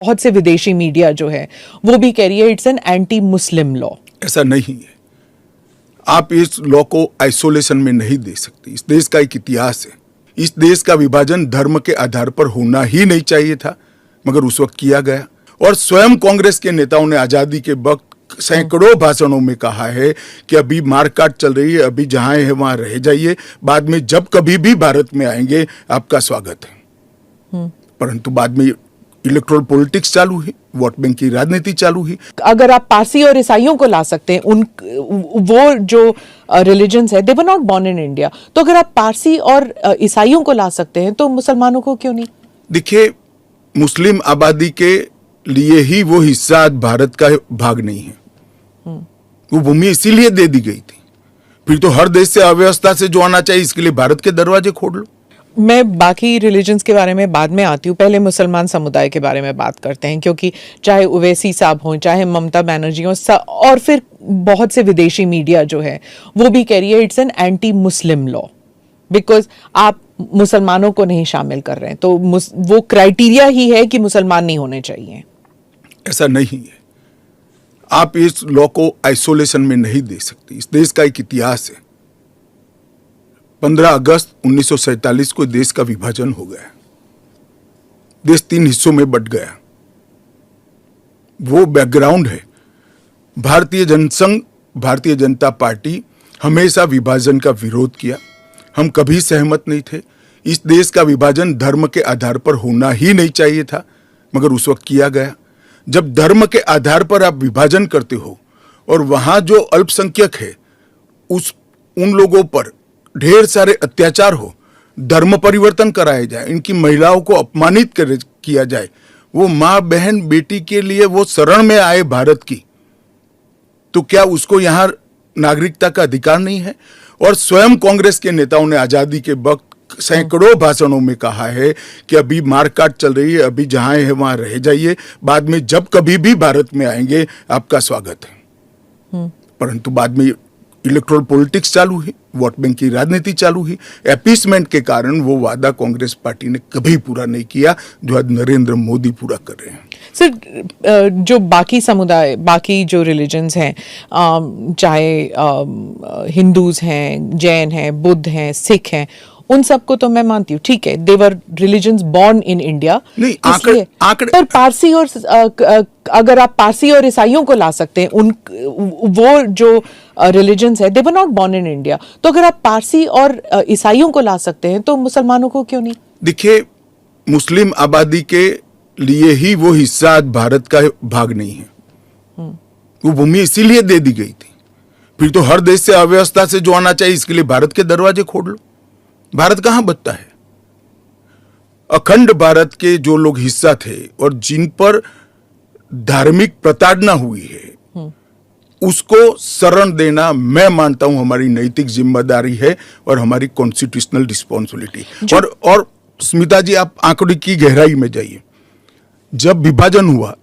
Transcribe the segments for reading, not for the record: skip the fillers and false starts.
बहुत से विदेशी मीडिया जो है वो भी कह रही है it's an anti Muslim law. ऐसा नहीं है। आप इस लॉ को आइसोलेशन में नहीं दे सकते। इस देश का एक इतिहास है। इस देश का विभाजन धर्म के आधार पर होना ही नहीं चाहिए था, मगर उस वक्त किया गया। और स्वयं कांग्रेस के नेताओं ने आजादी के वक्त सैकड़ों भाषणों में कहा है कि अभी मारकाट चल रही है, अभी जहां है वहां रह जाइए, बाद में जब कभी भी भारत में आएंगे आपका स्वागत है। परंतु बाद में इलेक्टोरल पॉलिटिक्स चालू है, वोट बैंक की राजनीति चालू है। अगर आप पारसी और ईसाइयों को ला सकते हैं, उन वो जो रिलीजन्स है they were not born in India, तो अगर आप पारसी और ईसाइयों को ला सकते हैं तो मुसलमानों को क्यों नहीं? देखिए, मुस्लिम आबादी के लिए ही वो हिस्सा आज भारत का भाग नहीं है। वो भूमि इसीलिए दे दी गई थी। फिर तो हर देश से अव्यवस्था से जो आना चाहिए, इसके लिए भारत के दरवाजे खोल लो। मैं बाकी रिलीजन्स के बारे में बाद में आती हूँ, पहले मुसलमान समुदाय के बारे में बात करते हैं, क्योंकि चाहे ओवैसी साहब हों, चाहे ममता बनर्जी हों, और फिर बहुत से विदेशी मीडिया जो है वो भी कह रही है it's an anti Muslim law, because आप मुसलमानों को नहीं शामिल कर रहे हैं, तो वो क्राइटेरिया ही है कि मुसलमान नहीं होने चाहिए। ऐसा नहीं है। आप इस लॉ को आइसोलेशन में नहीं दे सकते। इस देश का एक इतिहास है। 15 अगस्त 1947 को देश का विभाजन हो गया। देश 3 हिस्सों में बंट गया। वो बैकग्राउंड है। भारतीय जनसंघ, भारतीय जनता पार्टी हमेशा विभाजन का विरोध किया। हम कभी सहमत नहीं थे। इस देश का विभाजन धर्म के आधार पर होना ही नहीं चाहिए था, मगर उस वक्त किया गया। जब धर्म के आधार पर आप विभाजन करते हो और वहां जो अल्पसंख्यक है उन लोगों पर ढेर सारे अत्याचार हो, धर्म परिवर्तन कराया जाए, इनकी महिलाओं को अपमानित किया जाए, वो माँ बहन बेटी के लिए वो शरण में आए भारत की, तो क्या उसको यहां नागरिकता का अधिकार नहीं है? और स्वयं कांग्रेस के नेताओं ने आजादी के वक्त सैकड़ों भाषणों में कहा है कि अभी मारकाट चल रही है, अभी जहां है वहां रह जाइए, बाद में जब कभी भी भारत में आएंगे आपका स्वागत है। परंतु बाद में इलेक्टोरल पॉलिटिक्स चालू है, वोट बैंक की राजनीति चालू है। अपीसमेंट के कारण वो वादा कांग्रेस पार्टी ने कभी पूरा नहीं किया, जो आज नरेंद्र मोदी पूरा कर रहे हैं। सर, जो बाकी समुदाय, बाकी जो रिलीजन्स हैं, चाहे हिंदूज हैं, जैन हैं, बुद्ध हैं, सिख हैं, उन सबको तो मैं मानती हूँ, ठीक है, they were religions born in India. नहीं, आंकड़े पर पारसी और अगर आप पारसी और ईसाइयों को ला सकते हैं, वो जो रिलीजन्स है they were not born in India, तो अगर आप पारसी और ईसाइयों को ला सकते हैं तो मुसलमानों को क्यों नहीं? देखिए, मुस्लिम आबादी के लिए ही वो हिस्सा आज भारत का भाग नहीं है। वो भूमि इसीलिए दे दी गई थी। फिर तो हर देश से अव्यवस्था से जो आना चाहिए, इसके लिए भारत के दरवाजे खोल लो। भारत कहां बचता है? अखंड भारत के जो लोग हिस्सा थे और जिन पर धार्मिक प्रताड़ना हुई है, उसको शरण देना मैं मानता हूं हमारी नैतिक जिम्मेदारी है और हमारी कॉन्स्टिट्यूशनल रिस्पॉन्सिबिलिटी। और स्मिता जी, आप आंकड़े की गहराई में जाइए। जब विभाजन हुआ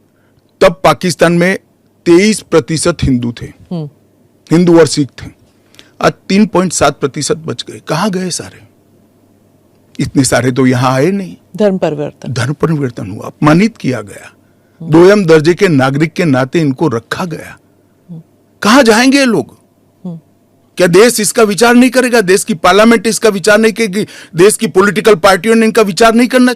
तब पाकिस्तान में 23% हिंदू थे, हिंदू और सिख थे। आज 3.7% बच गए। कहां गए सारे? इतने सारे तो यहां आए नहीं। धर्म परिवर्तन हुआ, अपमानित किया गया, दोयम दर्जे के नागरिक के नाते इनको रखा गया। कहां जाएंगे ये लोग? क्या देश इसका विचार नहीं करेगा? देश की पार्लियामेंट इसका विचार नहीं करेगी? देश की पॉलिटिकल पार्टियों ने इनका विचार नहीं करना?